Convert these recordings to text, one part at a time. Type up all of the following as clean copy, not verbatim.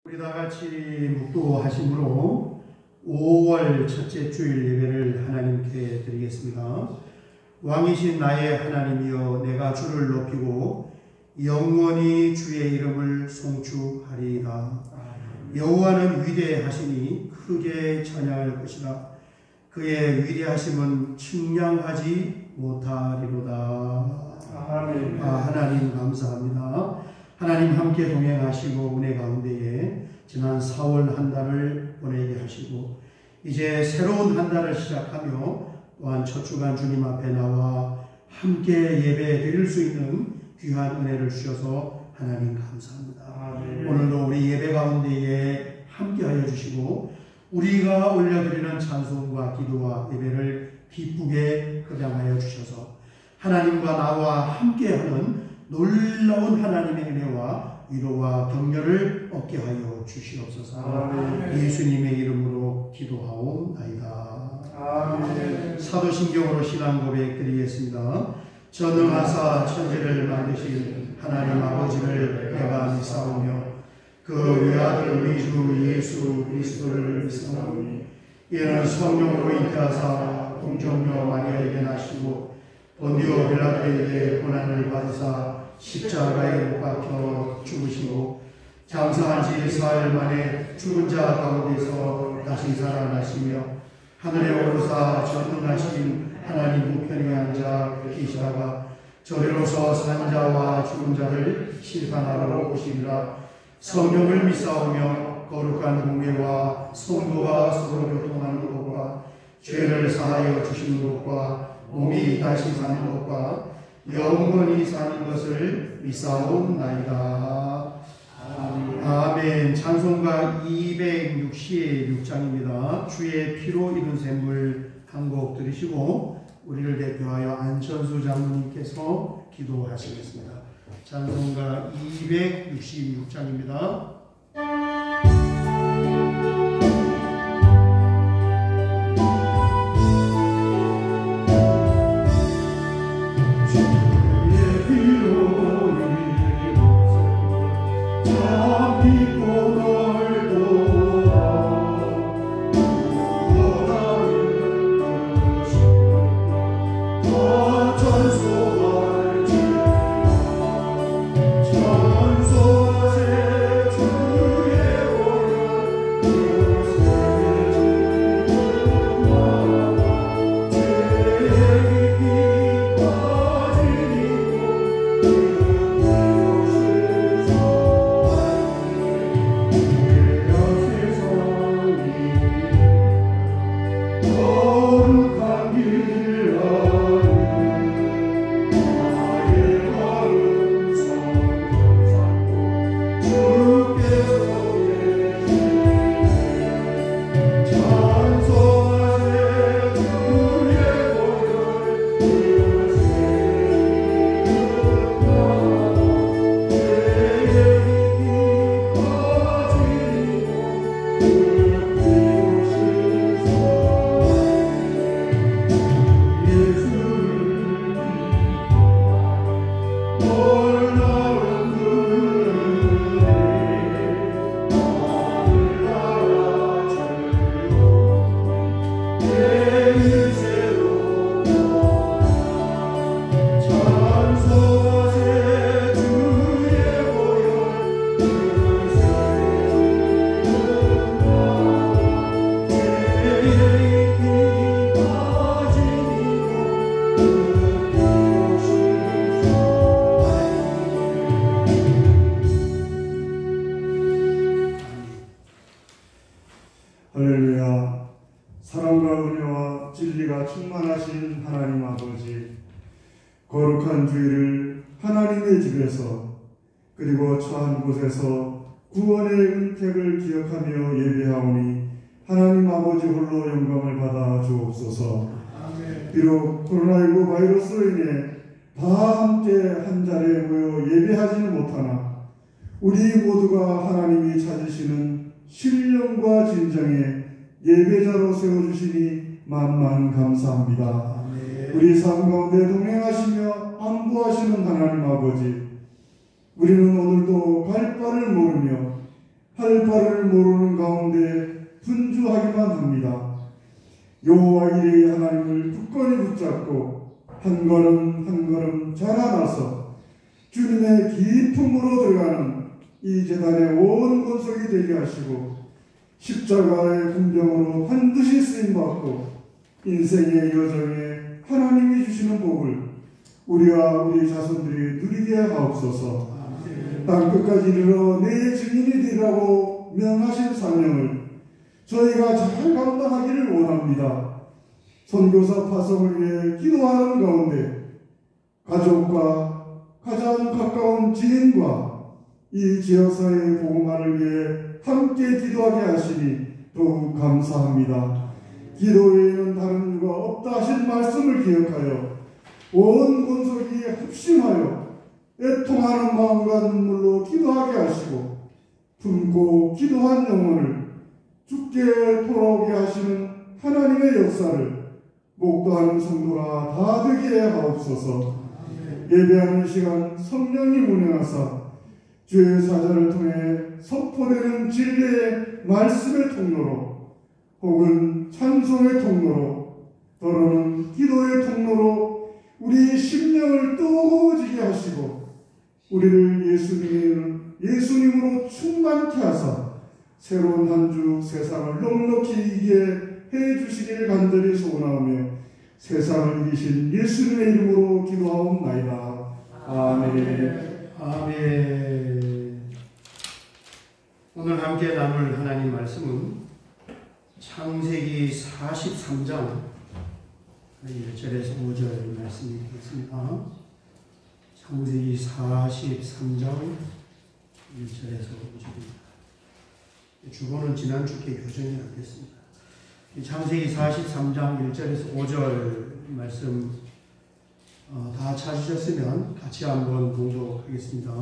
우리 다 같이 묵도하심으로 5월 첫째 주일 예배를 하나님께 드리겠습니다. 왕이신 나의 하나님이여, 내가 주를 높이고 영원히 주의 이름을 송축하리이다. 여호와는 위대하시니 크게 찬양할 것이다. 그의 위대하심은 측량하지 못하리로다. 아멘. 하나님 감사합니다. 하나님 함께 동행하시고 은혜 가운데에 지난 4월 한 달을 보내게 하시고 이제 새로운 한 달을 시작하며 또한 첫 주간 주님 앞에 나와 함께 예배 드릴 수 있는 귀한 은혜를 주셔서 하나님 감사합니다. 아멘. 오늘도 우리 예배 가운데에 함께하여 주시고 우리가 올려드리는 찬송과 기도와 예배를 기쁘게 흡양하여 주셔서 하나님과 나와 함께하는 놀라운 하나님의 은혜와 위로와 격려를 얻게 하여 주시옵소서. 아멘. 예수님의 이름으로 기도하옵나이다. 아멘. 사도신경으로 신앙 고백 드리겠습니다. 전능하사 천지를 만드신 하나님 아버지를 내가 믿사오며 그 외아들 우리 주 예수 그리스도를 믿사오니 이는 성령으로 잉태하사 동정녀 마리아에게 나시고 본디오 빌라도에게 고난을 받으사 십자가에 못 박혀 죽으시고 장사한 지 사흘 만에 죽은 자 가운데서 다시 살아나시며 하늘에 오르사 전능하신 하나님 우편에 앉아 계시다가 저리로서 산 자와 죽은 자를 심판하러 오시리라. 성령을 믿사오며 거룩한 공예와 성도가 서로 교통하는 것과 죄를 사하여 주시는 것과 몸이 다시 사는 것과 영원히 사는 것을 믿사옵나이다. 아멘. 찬송가 266장입니다. 주의 피로 이룬 샘물 한 곡 들으시고 우리를 대표하여 안천수 장로님께서 기도하시겠습니다. 찬송가 266장입니다. 할렐루야. 사랑과 은혜와 진리가 충만하신 하나님 아버지, 거룩한 주일을 하나님의 집에서 그리고 처한 곳에서 구원의 은택을 기억하며 예배하오니 하나님 아버지 홀로 영광을 받아 주옵소서. 아멘. 비록 코로나19 바이러스로 인해 다 함께 한 자리에 모여 예배하지는 못하나 우리 모두가 하나님이 찾으시는 신령과 진정의 예배자로 세워주시니 만만 감사합니다. 아멘. 우리 삶 가운데 동행하시며 안보하시는 하나님 아버지, 우리는 오늘도 갈 바를 모르며 할 바를 모르는 가운데 분주하기만 합니다. 여호와 이레의 하나님을 굳건히 붙잡고 한 걸음 한 걸음 자라나서 주님의 깊음으로 들어가는 이 제단의 온 권속이 되게 하시고 십자가의 군병으로 반드시 쓰임받고 인생의 여정에 하나님이 주시는 복을 우리와 우리 자손들이 누리게 하옵소서. 땅끝까지 이르러 내 증인이 되라고 명하신 사명을 저희가 잘 감당하기를 원합니다. 선교사 파송을 위해 기도하는 가운데 가족과 가장 가까운 지인과 이 지역사회의 복음화를 위해 함께 기도하게 하시니 더욱 감사합니다. 기도 외에는 다른 이유가 없다 하신 말씀을 기억하여 온 권속이 합심하여 애통하는 마음과 눈물로 기도하게 하시고 품고 기도한 영혼을 주께 돌아오게 하시는 하나님의 역사를 목도하는 성도가 다 되게 하옵소서. 예배하는 시간 성령이 운행하사 주의 사자를 통해 선포되는 진리의 말씀의 통로로 혹은 찬송의 통로로 더러는 기도의 통로로 우리 심령을 뜨거워지게 하시고 우리를 예수님으로 충만케 하사 새로운 한 주 세상을 넉넉히 이기게 해주시기를 간절히 소원하며 세상을 이기신 예수님의 이름으로 기도하옵나이다. 아멘. 아멘. 오늘 함께 나눌 하나님 말씀은 창세기 43장 1절에서 5절 말씀이 되겠습니다. 창세기 43장 1절에서 5절입니다. 주보는 지난주께 교정이 안 됐습니다. 창세기 43장 1절에서 5절 말씀 다 찾으셨으면 같이 한번 봉독하겠습니다.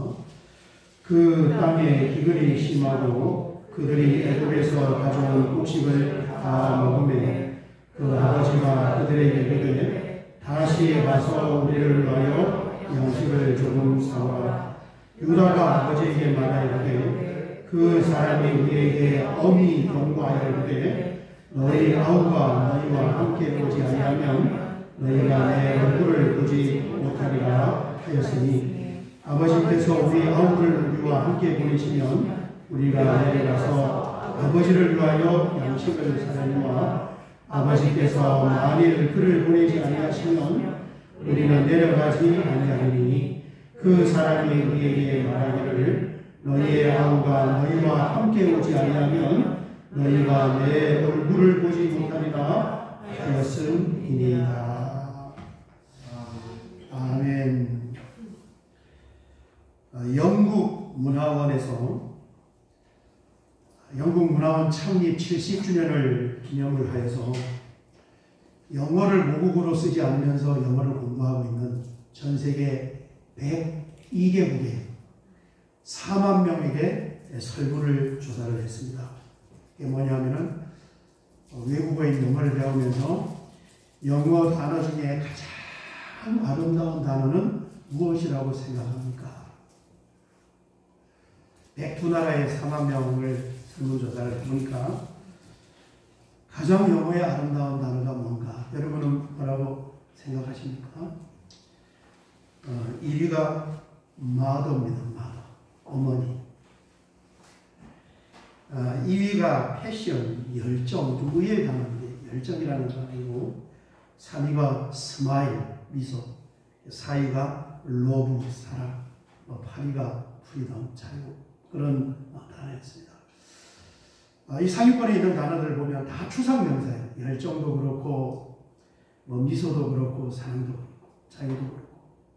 그 땅에 기근이 심하고 그들이 애굽에서 가져온 곡식을 다 먹으매 그 아버지가 그들에게 이르되 다시 가서 우리를 위하여 양식을 조금 사오라. 유다가 아버지에게 말하이르되 그 사람이 우리에게 엄히 경고하여 이르되 너희 아우가 너희와 함께 보지 아니하면 너희가 내 얼굴을 보지 못하리라 하였으니 아버지께서 우리 아우를 우리와 함께 보내시면 우리가 내려가서 아버지를 위하여 양식을 사려니와 아버지께서 만일 그를 보내지 아니하시면 우리는 내려가지 아니하리니 그 사람이 우리에게 말하기를 너희의 아우가 너희와 함께 오지 아니하면 너희가 내 얼굴을 보지 못하리라 하였음이니이다. 아멘. 영국 문화원에서 영국 문화원 창립 70주년을 기념을 하여서 영어를 모국어로 쓰지 않으면서 영어를 공부하고 있는 전 세계 102개국의 4만 명에게 설문을 조사를 했습니다. 이게 뭐냐면은 외국어인 영어를 배우면서 영어 단어 중에 가장 아름다운 단어는 무엇이라고 생각합니까? 102나라의 4만 명을 설문조사를 해보니까 가장 영어의 아름다운 단어가 뭔가? 여러분은 뭐라고 생각하십니까? 1위가 mother입니다. mother. 어머니. 2위가 패션, 열정, 누구의 단어인데 열정이라는 단어이고 3위가 스마일, 미소. 4위가 러브, 사랑. 8위가 프리덤, 자유. 그런 단어였습니다. 이 상위권에 있는 단어들을 보면 다 추상명사예요. 열정도 그렇고 미소도 그렇고 사랑도 그렇고 자유도 그렇고.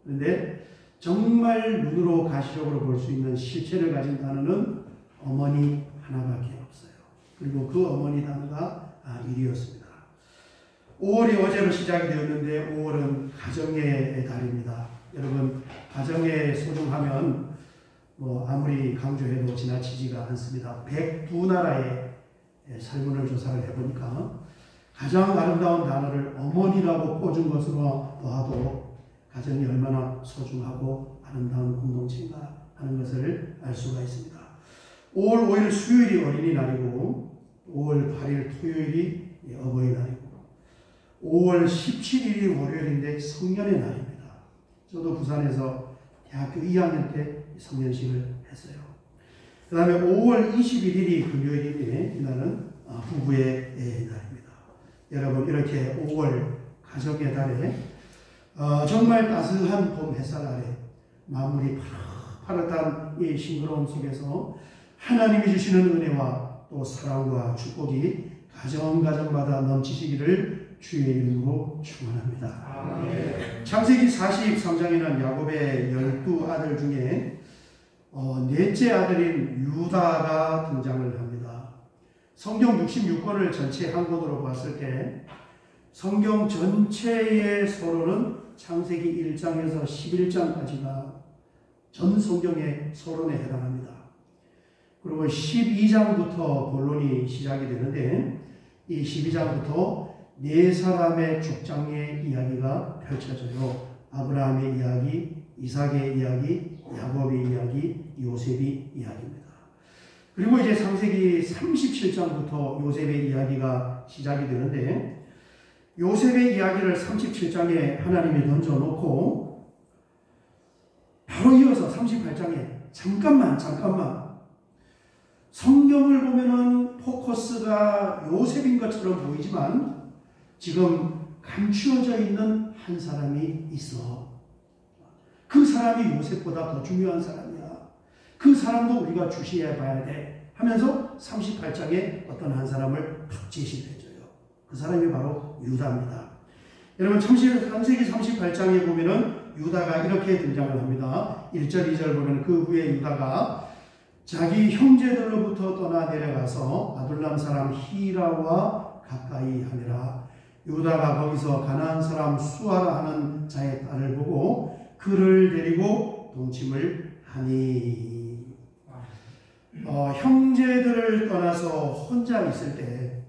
그런데 정말 눈으로 가시적으로 볼 수 있는 실체를 가진 단어는 어머니 하나밖에 없어요. 그리고 그 어머니 단어가 1위였습니다. 5월이 어제로 시작이 되었는데 5월은 가정의 달입니다. 여러분 가정의 소중하면 아무리 강조해도 지나치지가 않습니다. 102나라의 설문을 조사를 해보니까 가장 아름다운 단어를 어머니라고 꽂은 것으로 봐도 가정이 얼마나 소중하고 아름다운 공동체인가 하는 것을 알 수가 있습니다. 5월 5일 수요일이 어린이날이고 5월 8일 토요일이 어버이날이고 5월 17일이 월요일인데 성년의 날입니다. 저도 부산에서 대학교 2학년 때 성년식을 했어요. 그 다음에 5월 21일이 금요일인데 이날은 부부의 날입니다. 여러분 이렇게 5월 가정의 달에 정말 따스한 봄 햇살 아래 마무리 파릇파릇한 이 싱그러움 속에서 하나님이 주시는 은혜와 또 사랑과 축복이 가정가정마다 넘치시기를 주의 이름으로 축원합니다. 창세기 43장에는 야곱의 12아들 중에 넷째 아들인 유다가 등장을 합니다. 성경 66권을 전체 한 권으로 봤을 때 성경 전체의 서론은 창세기 1장에서 11장까지가 전 성경의 서론에 해당합니다. 그리고 12장부터 본론이 시작이 되는데 이 12장부터 네 사람의 족장의 이야기가 펼쳐져요. 아브라함의 이야기, 이삭의 이야기, 야곱의 이야기, 요셉의 이야기입니다. 그리고 이제 창세기 37장부터 요셉의 이야기가 시작이 되는데 요셉의 이야기를 37장에 하나님이 던져놓고 바로 이어서 38장에 잠깐만 성경을 보면은 포커스가 요셉인 것처럼 보이지만 지금 감추어져 있는 한 사람이 있어. 그 사람이 요셉보다 더 중요한 사람이야. 그 사람도 우리가 주시해 봐야 돼 하면서 38장에 어떤 한 사람을 탁 제시를 해줘요. 그 사람이 바로 유다입니다. 여러분 창세기 38장에 보면은 유다가 이렇게 등장을 합니다. 1절 2절 보면 그 후에 유다가 자기 형제들로부터 떠나 내려가서 아둘람 사람 히라와 가까이 하니라. 유다가 거기서 가나안 사람 수아라 하는 자의 딸을 보고 그를 데리고 동침을 하니. 형제들을 떠나서 혼자 있을 때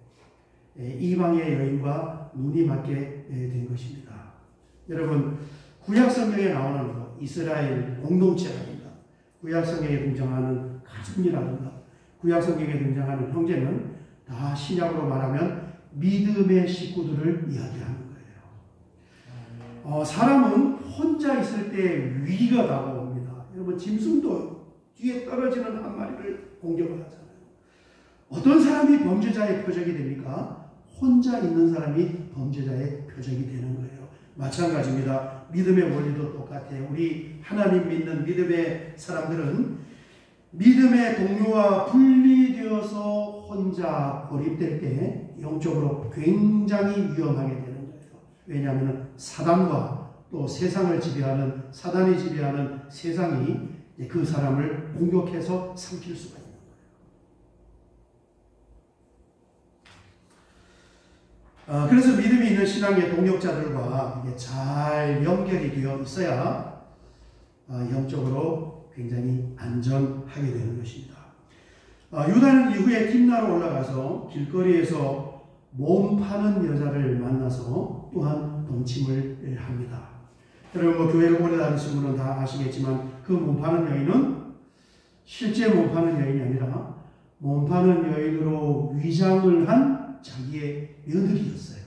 이방의 여인과 눈이 맞게 된 것입니다. 여러분 구약성경에 나오는 이스라엘 공동체라든가 구약성경에 등장하는 가족이라든가 구약성경에 등장하는 형제는 다 신약으로 말하면 믿음의 식구들을 이야기하는 거예요. 사람은 혼자 있을 때 위기가 다가옵니다. 여러분 짐승도 뒤에 떨어지는 한 마리를 공격을 하잖아요. 어떤 사람이 범죄자의 표적이 됩니까? 혼자 있는 사람이 범죄자의 표적이 되는 거예요. 마찬가지입니다. 믿음의 원리도 똑같아요. 우리 하나님 믿는 믿음의 사람들은 믿음의 동료와 분리되어서 혼자 고립될 때 영적으로 굉장히 위험하게 되는 거예요. 왜냐하면 사단과 또 세상을 지배하는 사단이 지배하는 세상이 그 사람을 공격해서 삼킬 수가 있는 거예요. 그래서 믿음이 있는 신앙의 동역자들과 이게 잘 연결이 되어 있어야 영적으로 굉장히 안전하게 되는 것입니다. 유다는 이후에 tim나로 올라가서 길거리에서 몸 파는 여자를 만나서 또한 동침을 합니다. 여러분 교회를 오래 다니신 분은 다 아시겠지만 그 몸 파는 여인은 실제 몸 파는 여인이 아니라 몸 파는 여인으로 위장을 한 자기의 며느리였어요.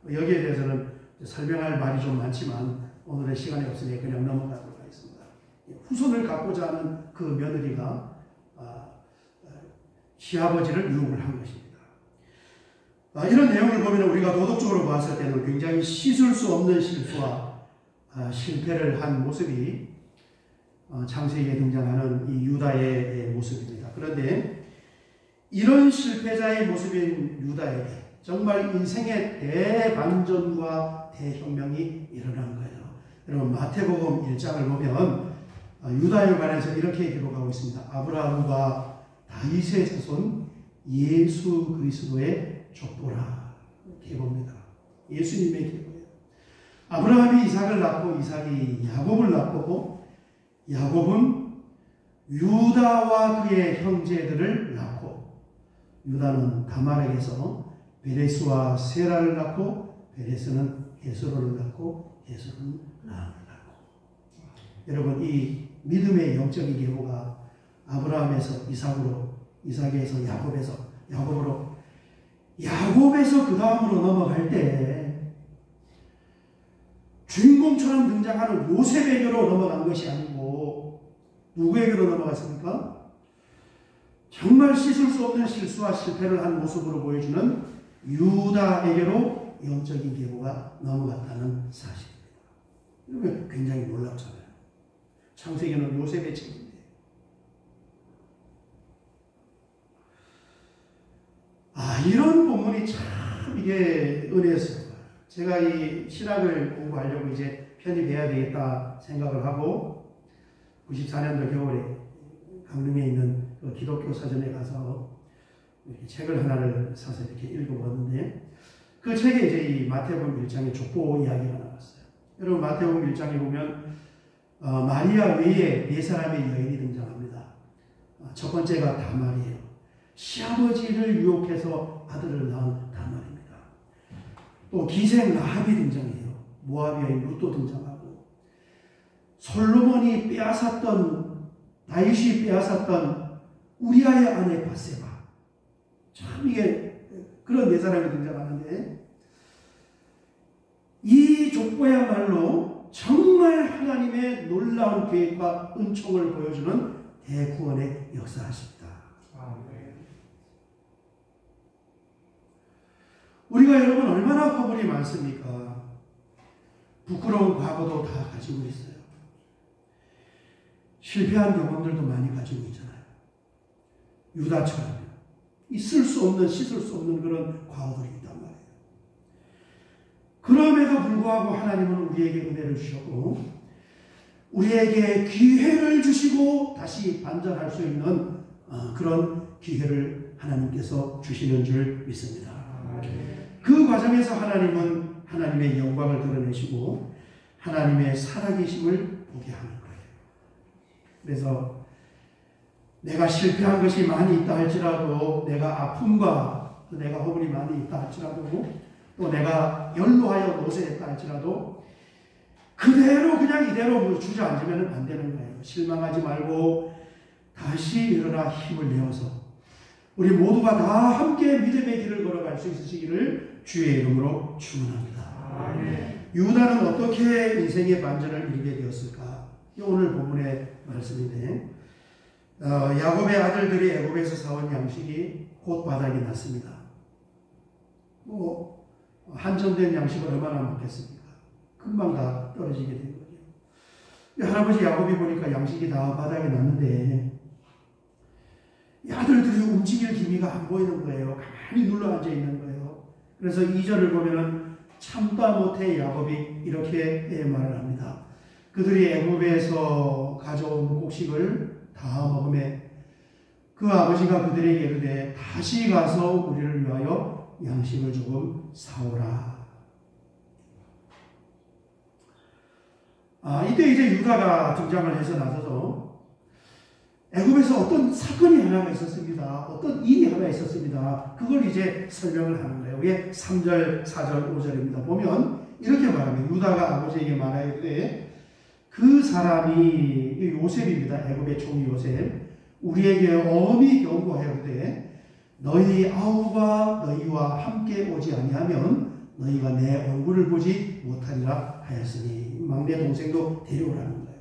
여기에 대해서는 설명할 말이 좀 많지만 오늘의 시간이 없으니 그냥 넘어가도록 하겠습니다. 후손을 갖고자 하는 그 며느리가 시아버지를 유혹을 한 것입니다. 이런 내용을 보면 우리가 도덕적으로 봤을 때는 굉장히 씻을 수 없는 실수와 실패를 한 모습이 창세기에 등장하는 이 유다의 모습입니다. 그런데 이런 실패자의 모습인 유다에게 정말 인생의 대반전과 대혁명이 일어난 거예요. 여러분 마태복음 1장을 보면 유다에 관해서 이렇게 기록하고 있습니다. 아브라함과 다윗의 자손 예수 그리스도의 족보라. 이렇게 봅니다. 예수님의 계보예요. 아브라함이 이삭을 낳고 이삭이 야곱을 낳고 야곱은 유다와 그의 형제들을 낳고 유다는 다말에게서 베레스와 세라를 낳고 베레스는 예스로를 낳고 예스로는 라합을 낳고. 여러분 이 믿음의 영적인 계보가 아브라함에서 이삭으로, 이삭에서 야곱에서, 야곱으로, 야곱에서 그 다음으로 넘어갈 때 주인공처럼 등장하는 요셉에게로 넘어간 것이 아니고 누구에게로 넘어갔습니까? 정말 씻을 수 없는 실수와 실패를 한 모습으로 보여주는 유다에게로 영적인 계보가 넘어갔다는 사실입니다. 이러면 굉장히 놀랍잖아요. 창세기는 요셉의 책인데. 이런 본문이 참 이게 은혜였어요. 제가 이 신학을 공부하려고 이제 편입해야 되겠다 생각을 하고 94년도 겨울에 강릉에 있는 그 기독교 사전에 가서 이렇게 책을 하나를 사서 이렇게 읽어보았는데 그 책에 이제 이 마태복음 1장의 족보 이야기가 나왔어요. 여러분 마태복음 1장에 보면 마리아 외에 네 사람의 여인이 등장합니다. 첫 번째가 다말이에요. 시아버지를 유혹해서 아들을 낳은 다말입니다. 또 기생 라합이 등장해요. 모압 여인 룻도 등장하고 솔로몬이 빼앗았던 다윗이 빼앗았던 우리아의 아내 바세바. 참 이게 그런 네 사람이 등장하는데 이 족보야말로 정말 하나님의 놀라운 계획과 은총을 보여주는 대구원의 역사하십니다. 우리가 여러분 얼마나 화분이 많습니까? 부끄러운 과거도 다 가지고 있어요. 실패한 경험들도 많이 가지고 있잖아요. 유다처럼 있을 수 없는, 씻을 수 없는 그런 과거들이 있단 말이에요. 그럼에도 불구하고 하나님은 우리에게 은혜를 주셨고 우리에게 기회를 주시고 다시 반전할 수 있는 그런 기회를 하나님께서 주시는 줄 믿습니다. 그 과정에서 하나님은 하나님의 영광을 드러내시고 하나님의 살아계심을 보게 하는 거예요. 그래서 내가 실패한 것이 많이 있다 할지라도 내가 아픔과 내가 허물이 많이 있다 할지라도 또 내가 연로하여 노쇠했다 할지라도 그대로 그냥 이대로 주저앉으면 안 되는 거예요. 실망하지 말고 다시 일어나 힘을 내어서 우리 모두가 다 함께 믿음의 길을 걸어갈 수 있으시기를 주의 이름으로 축원합니다. 유다는 어떻게 인생의 반전을 이루게 되었을까? 오늘 본문의 말씀인데 야곱의 아들들이 애굽에서 사온 양식이 곧 바닥이 났습니다. 한정된 양식을 얼마나 먹겠습니까? 금방 다 떨어지게 된 거죠. 할아버지 야곱이 보니까 양식이 다 바닥에 났는데 아들들이 움직일 기미가 안 보이는 거예요. 가만히 눌러 앉아 있는 거예요. 그래서 2절을 보면은 참다 못해 야곱이 이렇게 말을 합니다. 그들이 애굽에서 가져온 곡식을 다 먹음에 그 아버지가 그들에게 이르되 다시 가서 우리를 위하여 양식을 조금 사오라. 이때 이제 유다가 등장을 해서 나서서 애굽에서 어떤 사건이 하나가 있었습니다. 어떤 일이 하나 있었습니다. 그걸 이제 설명을 하는 거예요. 이게 3절, 4절, 5절입니다. 보면 이렇게 말합니다. 유다가 아버지에게 말하되 그 사람이 요셉입니다. 애굽의 총리 요셉. 우리에게 엄히 경고하였되 너희 아우가 너희와 함께 오지 아니하면 너희가 내 얼굴을 보지 못하리라 하였으니 막내 동생도 데려오라는 거예요.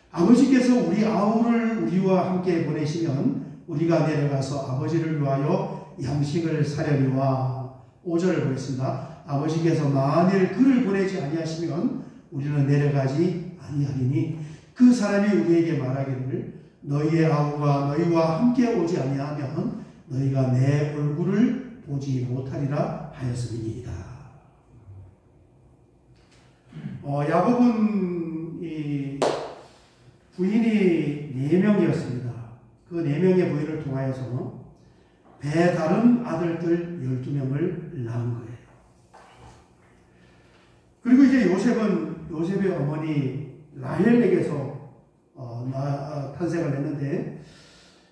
아버지께서 우리 아우를 우리와 함께 보내시면 우리가 내려가서 아버지를 위하여 양식을 사려니와 5절을 보겠습니다. 아버지께서 만일 그를 보내지 아니하시면 우리는 내려가지 아니하리니 그 사람이 우리에게 말하기를 너희의 아우가 너희와 함께 오지 아니하면 너희가 내 얼굴을 보지 못하리라 하였음이니이다. 야곱은 이 부인이 4명이었습니다. 그 4명의 부인을 통하여서 배다른 아들들 12명을 낳은 거예요. 그리고 이제 요셉의 어머니 라헬에게서 탄생을 했는데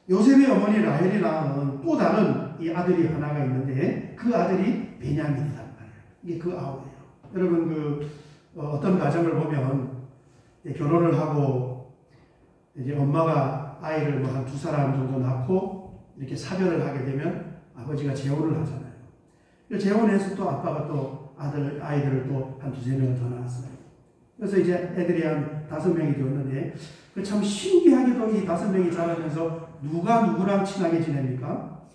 요셉의 어머니 라헬이 낳은 또 다른 이 아들이 하나가 있는데 그 아들이 베냐민이란 말이에요. 이게 그 아우예요. 여러분 어떤 가정을 보면 결혼을 하고 이제 엄마가 아이를 뭐 한 2사람 정도 낳고 이렇게 사별을 하게 되면 아버지가 재혼을 하잖아요. 재혼해서 또 아빠가 또 아이들을 또 한 2-3명을 더 낳았어요. 그래서 이제 애들이 한 5명이 되었는데, 참 신기하게도 이 5명이 자라면서 누가 누구랑 친하게 지냅니까?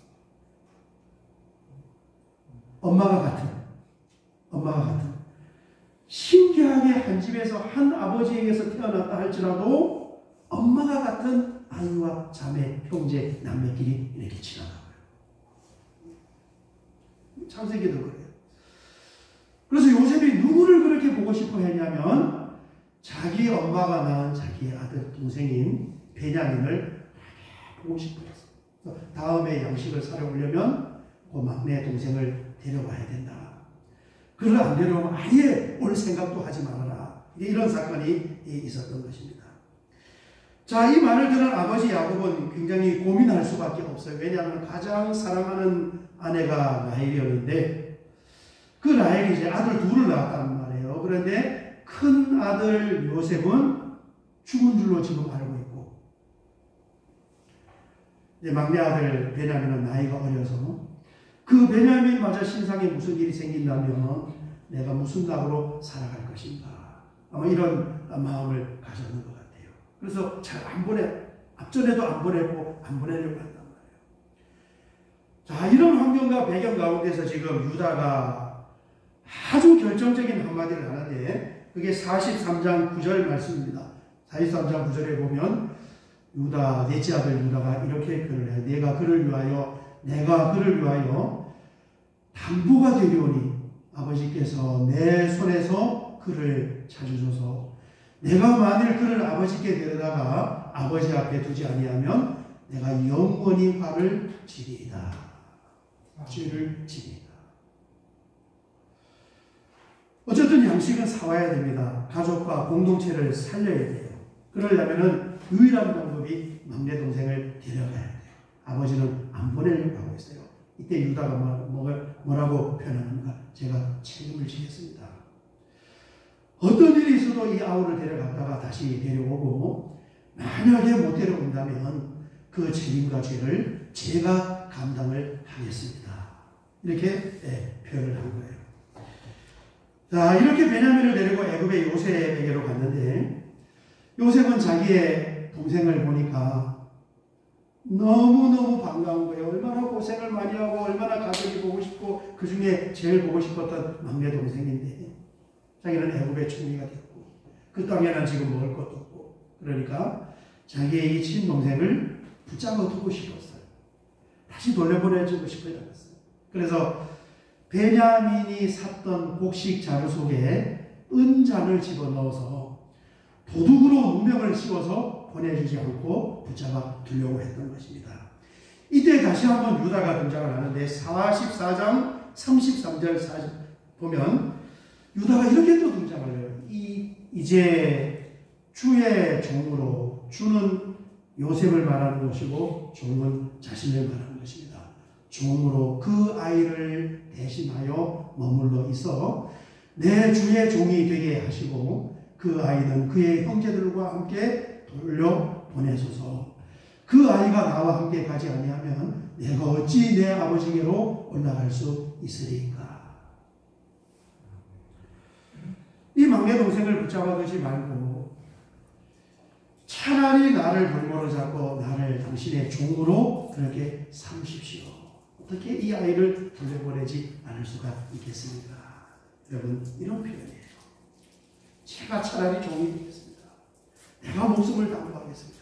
엄마가 같은. 신기하게 한 집에서 한 아버지에게서 태어났다 할지라도 엄마가 같은 아이와 자매, 형제, 남매끼리 이렇게 지나가요. 창세기도 그래요. 그래서 요셉이 누구를 그렇게 보고 싶어 했냐면 자기 엄마가 낳은 자기의 아들, 동생인 베냐민을 보고 싶어 했어요. 다음에 양식을 사러 오려면 그 막내 동생을 데려와야 된다. 그를 안 데려오면 아예 올 생각도 하지 말아라. 이런 사건이 있었던 것입니다. 자, 이 말을 들은 아버지 야곱은 굉장히 고민할 수밖에 없어요. 왜냐하면 가장 사랑하는 아내가 라헬이었는데 그 라헬이 이제 아들 2을 낳았단 말이에요. 그런데 큰 아들 요셉은 죽은 줄로 지금 알고 있고, 이제 막내 아들 베냐민은 나이가 어려서 그 베냐민마저 신상에 무슨 일이 생긴다면 내가 무슨 낙으로 살아갈 것인가, 아마 이런 마음을 가졌는 것 같아요. 그래서 잘 안 앞전에도 안 보내고 안 보내려고 한단 말이에요. 자, 이런 환경과 배경 가운데서 지금 유다가 아주 결정적인 한마디를 하는데 그게 43장 9절 말씀입니다. 43장 9절에 보면 유다, 넷째 아들 유다가 이렇게 표현을 해요. 내가 그를 위하여 담보가 되려니 아버지께서 내 손에서 그를 찾으소서. 내가 만일 그를 아버지께 데려다가 아버지 앞에 두지 아니하면 내가 영원히 화를 지리이다. 죄를 지리이다. 어쨌든 양식은 사와야 됩니다. 가족과 공동체를 살려야 돼요. 그러려면 유일한 방법이 막내 동생을 데려가야 돼요. 아버지는 안 보내려고 하고 있어요. 이때 유다가 뭐라고 표현하는가? 제가 책임을 지겠습니다. 어떤 일이 있어도 이 아우를 데려갔다가 다시 데려오고, 만약에 못 데려온다면 그 책임과 죄를 제가 감당을 하겠습니다. 이렇게 표현을 한 거예요. 자, 이렇게 베냐민을 데리고 애굽의 요셉에게로 갔는데, 요셉은 자기의 동생을 보니까 너무너무 반가운 거예요. 얼마나 고생을 많이 하고 얼마나 가족이 보고 싶고 그 중에 제일 보고 싶었던 막내 동생인데 자기는 애굽의 총리가 됐고 그 땅에는 지금 먹을 것도 없고, 그러니까 자기의 이 친동생을 붙잡아 두고 싶었어요. 다시 돌려보내주고 싶어요. 그래서 베냐민이 샀던 곡식 자루 속에 은잔을 집어넣어서 도둑으로 누명을 씌워서 보내주지 않고 붙잡아 두려고 했던 것입니다. 이때 다시 한번 유다가 등장을 하는데 44장 33절 40 보면 유다가 이렇게 또 등장을 해요. 이제 주의 종으로, 주는 요셉을 말하는 것이고 종은 자신을 말하는 것입니다. 종으로 그 아이를 대신하여 머물러 있어 내 주의 종이 되게 하시고 그 아이는 그의 형제들과 함께 돌려보내소서. 그 아이가 나와 함께 가지 아니하면 내가 어찌 내 아버지께로 올라갈 수 있으리까. 이 막내 동생을 붙잡아 두지 말고 차라리 나를 볼모로 잡고 나를 당신의 종으로 그렇게 삼으십시오. 어떻게 이 아이를 돌려보내지 않을 수가 있겠습니까? 여러분, 이런 표현이에요. 제가 차라리 종이 되겠습니다. 내가 목숨을 담보하겠습니다.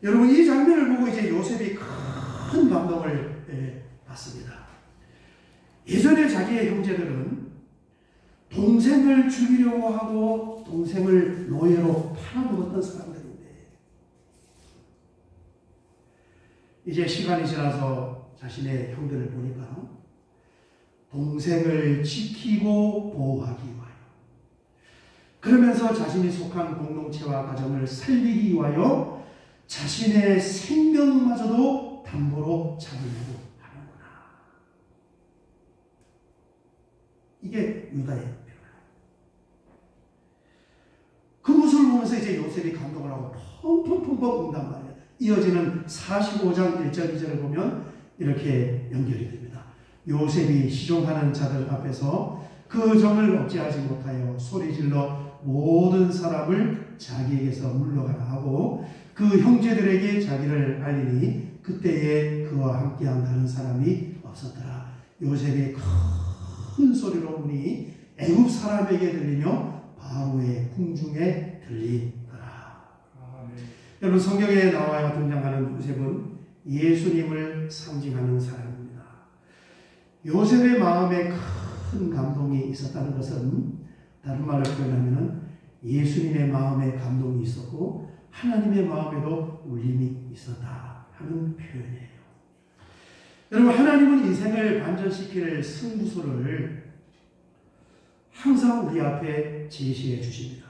여러분, 이 장면을 보고 이제 요셉이 큰 감동을 받습니다. 예전에 자기의 형제들은 동생을 죽이려고 하고 동생을 노예로 팔아먹었던 사람들인데 이제 시간이 지나서 자신의 형들을 보니까 동생을 지키고 보호하기 위하여, 그러면서 자신이 속한 공동체와 가정을 살리기 위하여 자신의 생명마저도 담보로 잡으려고 하는구나. 이게 유다의 표현. 그 모습을 보면서 이제 요셉이 감동을 기도하고 펑펑펑펑 운단 말이에요. 이어지는 45장 1절 2절을 보면 이렇게 연결이 됩니다. 요셉이 시종하는 자들 앞에서 그 정을 억제하지 못하여 소리질러 모든 사람을 자기에게서 물러가라 하고 그 형제들에게 자기를 알리니 그때에 그와 함께한 다른 사람이 없었더라. 요셉의 큰 소리로 운이 애굽 사람에게 들리며 바로의 궁중에 들리더라. 여러분, 성경에 나와 등장하는 요셉은 예수님을 상징하는 사람입니다. 요셉의 마음에 큰 감동이 있었다는 것은 다른 말로 표현하면 예수님의 마음에 감동이 있었고 하나님의 마음에도 울림이 있었다 하는 표현이에요. 여러분, 하나님은 인생을 반전시킬 승부수를 항상 우리 앞에 제시해 주십니다.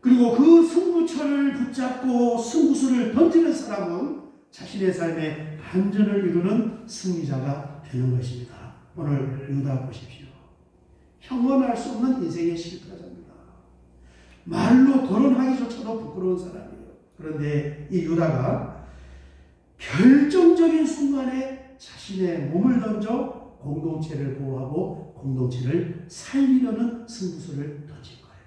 그리고 그 승부처를 붙잡고 승부수를 던지는 사람은 자신의 삶에 반전을 이루는 승리자가 되는 것입니다. 오늘 유다 보십시오. 형언할 수 없는 인생의 실패자입니다. 말로 거론하기조차도 부끄러운 사람이에요. 그런데 이 유다가 결정적인 순간에 자신의 몸을 던져 공동체를 보호하고 공동체를 살리려는 승부수를 던진 거예요.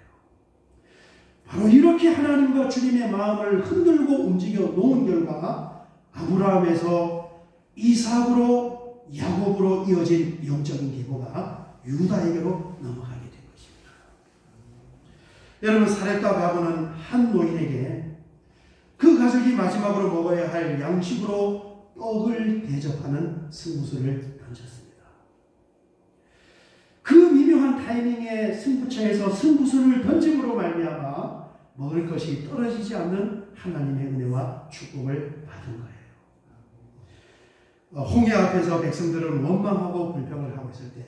바로 이렇게 하나님과 주님의 마음을 흔들고 움직여 놓은 결과 아브라함에서 이삭으로 야곱으로 이어진 영적인 계보가 유다에게로 넘어가게 된 것입니다. 여러분, 사렙과 가보는 한 노인에게 그 가족이 마지막으로 먹어야 할 양식으로 떡을 대접하는 승부수를 던졌습니다. 그 미묘한 타이밍에 승부처에서 승부수를 던짐으로 말미암아 먹을 것이 떨어지지 않는 하나님의 은혜와 축복을 받은 거예요. 홍해 앞에서 백성들은 원망하고 불평을 하고 있을 때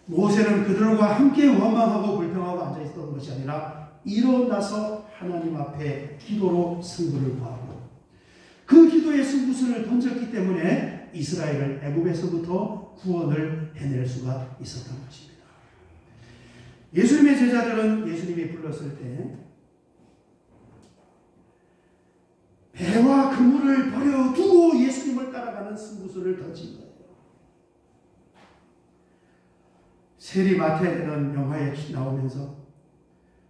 모세는 그들과 함께 원망하고 불평하고 앉아있었던 것이 아니라 일어나서 하나님 앞에 기도로 승부를 구하고 그 기도의 승부수를 던졌기 때문에 이스라엘을 애굽에서부터 구원을 해낼 수가 있었던 것입니다. 예수님의 제자들은 예수님이 불렀을 때 배와 그물을 버려두고 예수님을 따라가는 승부수를 던진 거예요. 세리마태라는 영화에 나오면서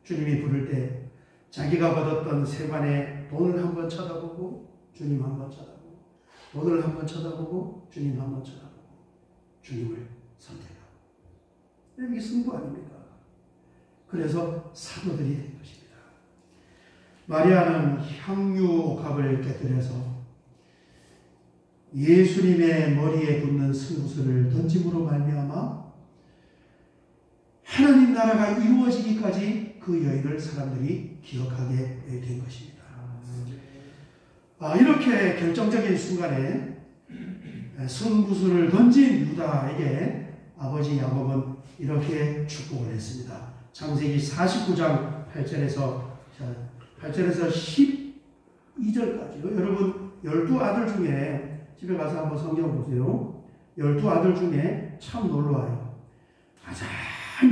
주님이 부를 때 자기가 받았던 세관에 돈을 한번 쳐다보고 주님 한번 쳐다보고 돈을 한번 쳐다보고 주님 한번 쳐다보고 주님을 선택하고 이게 승부 아닙니까? 그래서 사도들이 된 것입니다. 마리아는 향유옥합을 깨뜨려서 예수님의 머리에 붙는 승부수를 던짐으로 말미암아 하나님 나라가 이루어지기까지 그 여인을 사람들이 기억하게 된 것입니다. 이렇게 결정적인 순간에 승부수를 던진 유다에게 아버지 야곱은 이렇게 축복을 했습니다. 창세기 49장 8절에서 12절까지요. 여러분 12아들 중에 집에 가서 한번 성경 보세요. 12아들 중에 참 놀라워요. 가장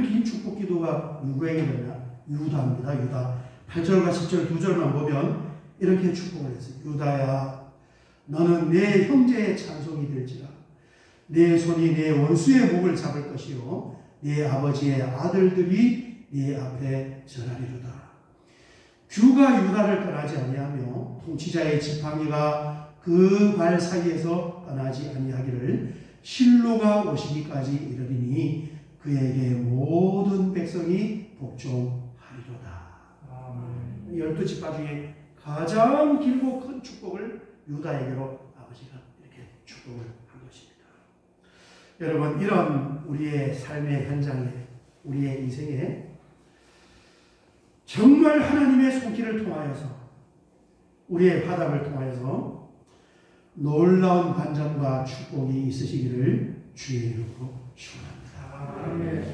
긴 축복 기도가 누구에게 되냐? 유다입니다. 유다. 8절과 10절 두 절만 보면 이렇게 축복을 했어요. 유다야, 너는 내 형제의 찬송이 될지라. 내 손이 내 원수의 목을 잡을 것이요 내 아버지의 아들들이 네 앞에 절하리로다. 규가 유다를 떠나지 아니하며 통치자의 지팡이가 그 발 사이에서 떠나지 아니하기를 실로가 오시기까지 이르리니 그에게 모든 백성이 복종하리로다. 12지파 중에 가장 길고 큰 축복을 유다에게로 아버지가 이렇게 축복을 한 것입니다. 여러분, 이런 우리의 삶의 현장에, 우리의 인생에 정말 하나님의 손길을 통하여서, 우리의 화답을 통하여서 놀라운 반전과 축복이 있으시기를 주의 이름으로 축원합니다. 아멘.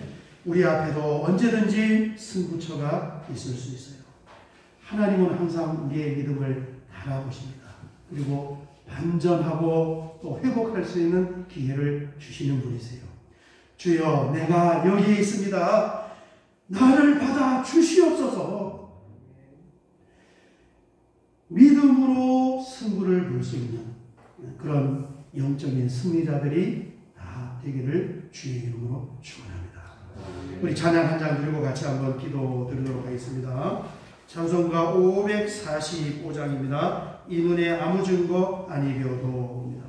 우리 앞에도 언제든지 승부처가 있을 수 있어요. 하나님은 항상 우리의 믿음을 달아보십니다. 그리고 반전하고 또 회복할 수 있는 기회를 주시는 분이세요. 주여, 내가 여기에 있습니다. 나를 받아 주시옵소서. 믿음으로 승부를 볼 수 있는 그런 영적인 승리자들이 다 되기를 주의 이름으로 축원합니다. 우리 찬양 한 장 드리고 같이 한번 기도 드리도록 하겠습니다. 찬송가 545장입니다. 이 눈에 아무 증거 아니려도입니다.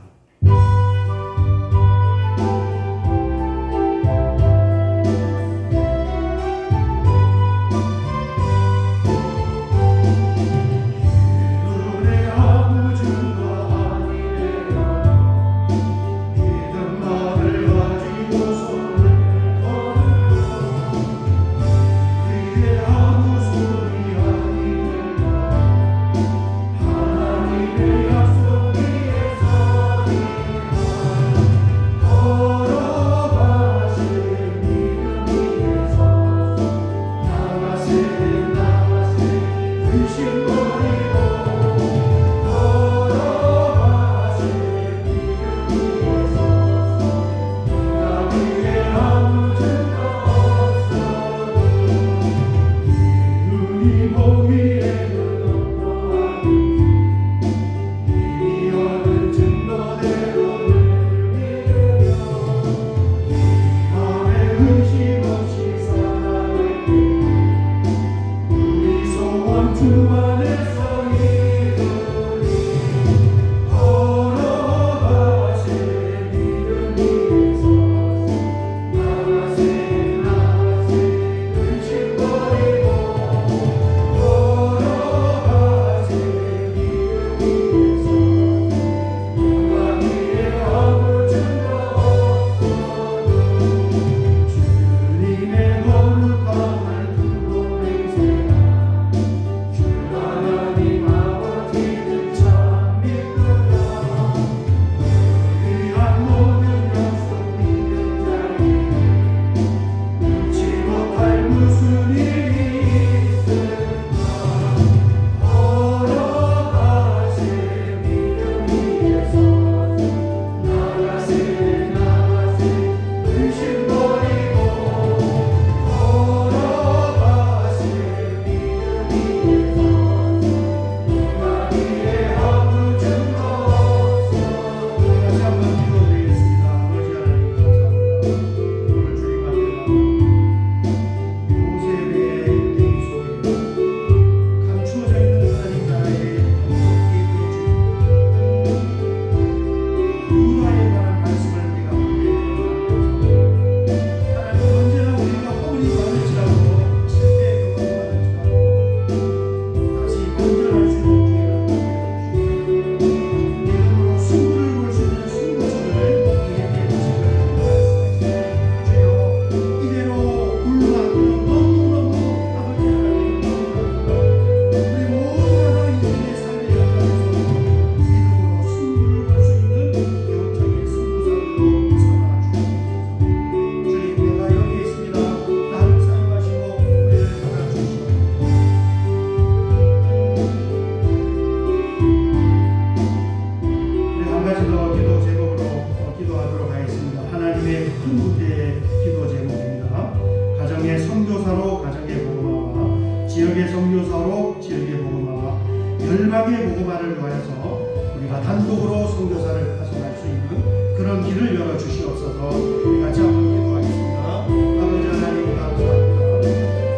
열방의 복음화를 위하여서 우리가 단독으로 선교사를 파송할 수 있는 그런 길을 열어주시옵소서. 우리 같이 한번 기도하겠습니다. 아버지 하나님 감사합니다.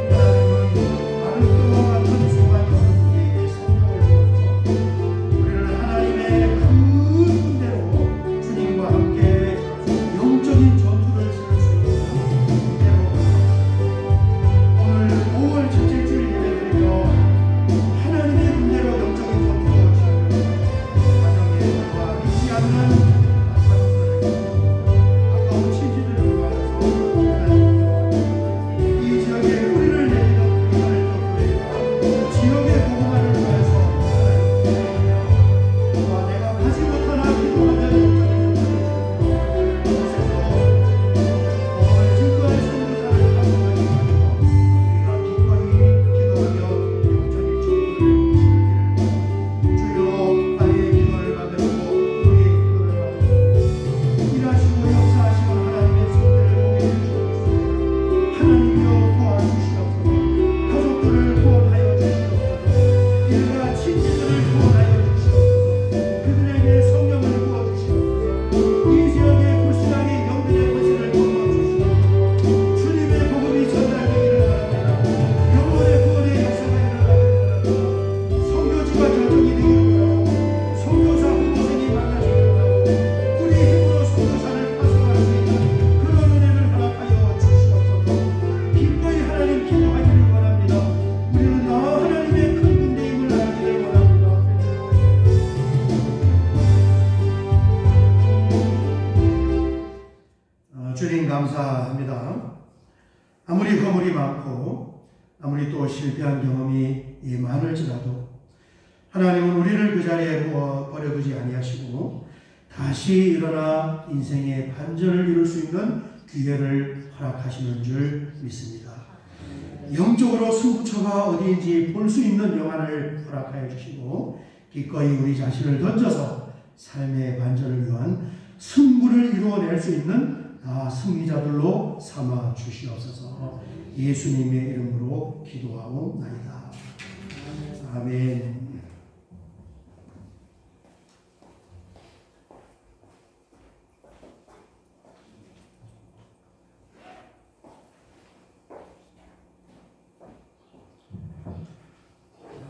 하나님은 다른 그와 같은 수많은 우리에게 성령을 주어서 우리를 하나님의 큰 군대로 주님과 함께 영적인 전투를 치를 수 있는 때로 오늘 5월 첫째 주 예배드리며 하나님의 군대로 영적인 전투를 치르며 가정의 일과 믿지 않는 가족들에게 가까운 친지들과 감사합니다. 아무리 허물이 많고 아무리 또 실패한 경험이 많을지라도 하나님은 우리를 그 자리에 버려두지 아니하시고 다시 일어나 인생의 반전을 이룰 수 있는 기회를 허락하시는 줄 믿습니다. 영적으로 승부처가 어디인지 볼 수 있는 영안을 허락하여 주시고 기꺼이 우리 자신을 던져서 삶의 반전을 위한 승부를 이루어낼 수 있는 승리자들로 삼아 주시옵소서. 예수님의 이름으로 기도하옵나이다. 아멘.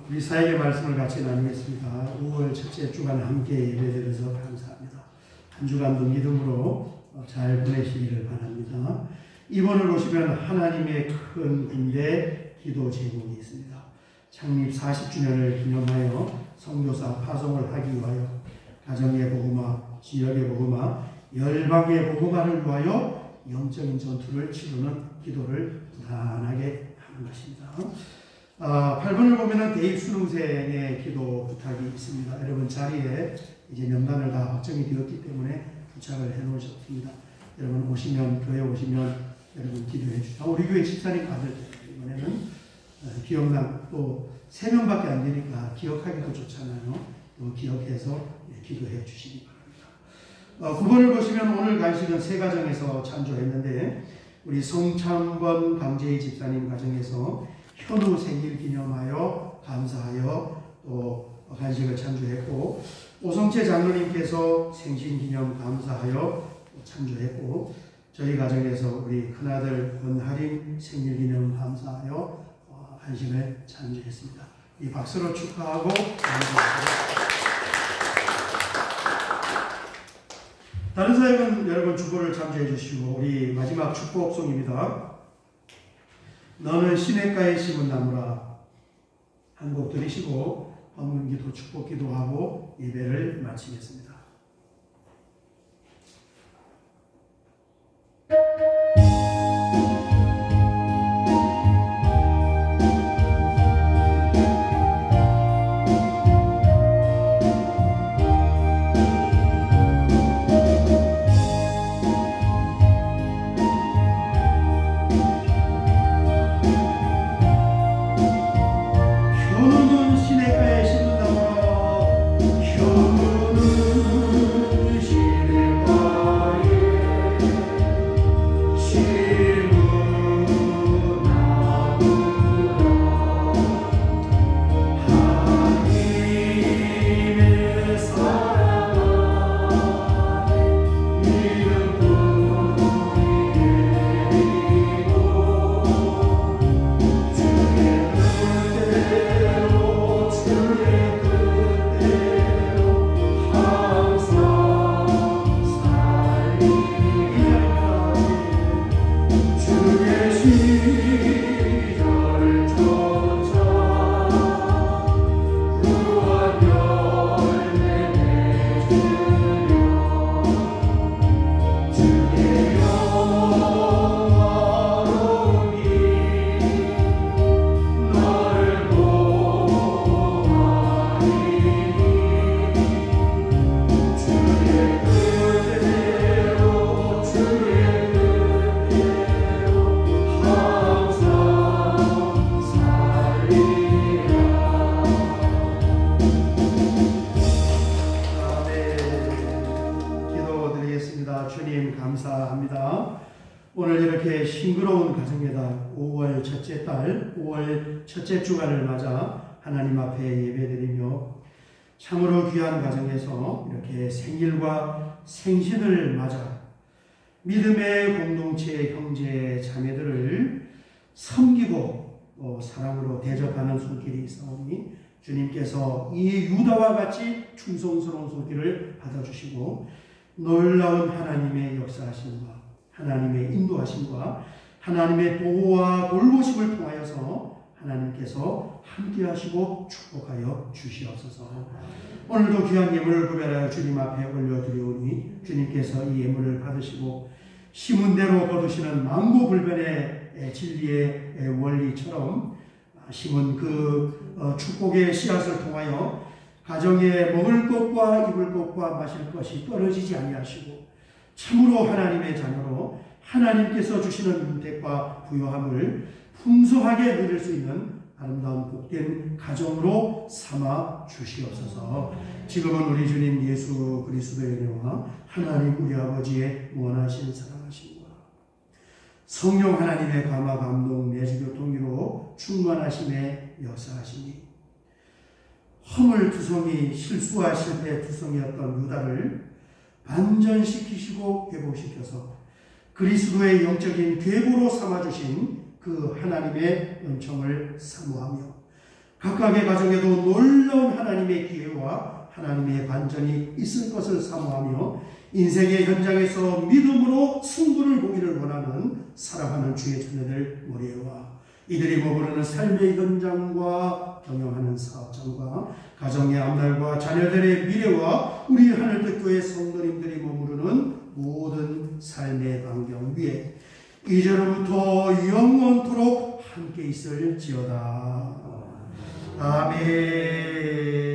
우리 사역의 말씀을 같이 나누겠습니다. 5월 첫째 주간 함께 예배드려서 감사합니다. 한 주간도 믿음으로 잘 보내시기를 바랍니다. 이번을 보시면 하나님의 큰 군대 기도 제목이 있습니다. 창립 40주년을 기념하여 선교사 파송을 하기 위하여 가정의 복음화, 지역의 복음화, 열방의 복음화를 위하여 영적인 전투를 치르는 기도를 부단하게 하는 것입니다. 8번을 보면은 대입 수능생의 기도 부탁이 있습니다. 여러분 자리에 이제 명단을 다 확정이 되었기 때문에 부착을 해 놓으셨습니다. 여러분 오시면, 교회 오시면 여러분 기도해 주시죠. 우리 교회 집사님 아들 이번에는 기억나 또 3명밖에 안 되니까 기억하기도 좋잖아요. 또 기억해서 기도해 주시기 바랍니다. 9번을 보시면 오늘 간식은 세 가정에서 참조했는데 우리 성창권 강재희 집사님 가정에서 현우 생일 기념하여 감사하여 또 간식을 참조했고 오성채 장로님께서 생신 기념 감사하여 참조했고 저희 가정에서 우리 큰아들 권하림 생일 기념 감사하여 간식을 참조했습니다. 이 박수로 축하하고 감사합니다. 다른 사역은 여러분 축복을 참조해 주시고 우리 마지막 축복송입니다. 너는 시냇가에 심은 나무라 한 곡 들으시고 헌금기도 축복기도 하고 예배를 마치겠습니다. 주님 감사합니다. 오늘 이렇게 싱그러운 가정에다 5월 첫째 달, 5월 첫째 주간을 맞아 하나님 앞에 예배드리며 참으로 귀한 가정에서 이렇게 생일과 생신을 맞아 믿음의 공동체 형제 자매들을 섬기고 사랑으로 대접하는 손길이 있사오니 주님께서 이 유다와 같이 충성스러운 손길을 받아주시고 놀라운 하나님의 역사하심과 하나님의 인도하심과 하나님의 보호와 돌보심을 통하여서 하나님께서 함께하시고 축복하여 주시옵소서. 오늘도 귀한 예물을 구별하여 주님 앞에 올려드리오니 주님께서 이 예물을 받으시고 심은 대로 거두시는 만고불변의 진리의 원리처럼 심은 그 축복의 씨앗을 통하여 가정에 먹을 것과 입을 것과 마실 것이 떨어지지 아니하시고 참으로 하나님의 자녀로 하나님께서 주시는 윤택과 부요함을 풍성하게 누릴 수 있는 아름다운 복된 가정으로 삼아 주시옵소서. 지금은 우리 주님 예수 그리스도의 은혜와 하나님 우리 아버지의 원하신 사랑하심과 성령 하나님의 감화 감동 내주교 통일로 충만하심에 역사하시니 허물투성이 실수와 실패투성이었던 유다를 반전시키시고 회복시켜서 그리스도의 영적인 계보로 삼아주신 그 하나님의 은총을 사모하며 각각의 가정에도 놀라운 하나님의 기회와 하나님의 반전이 있을 것을 사모하며 인생의 현장에서 믿음으로 승부를 보기를 원하는 살아가는 주의 자녀들 머리에와 이들이 머무르는 삶의 현장과 경영하는 사업장과 가정의 앞날과 자녀들의 미래와 우리 하늘빛교회 성도님들이 머무르는 모든 삶의 반경 위에 이제로부터 영원토록 함께 있을지어다. 아멘.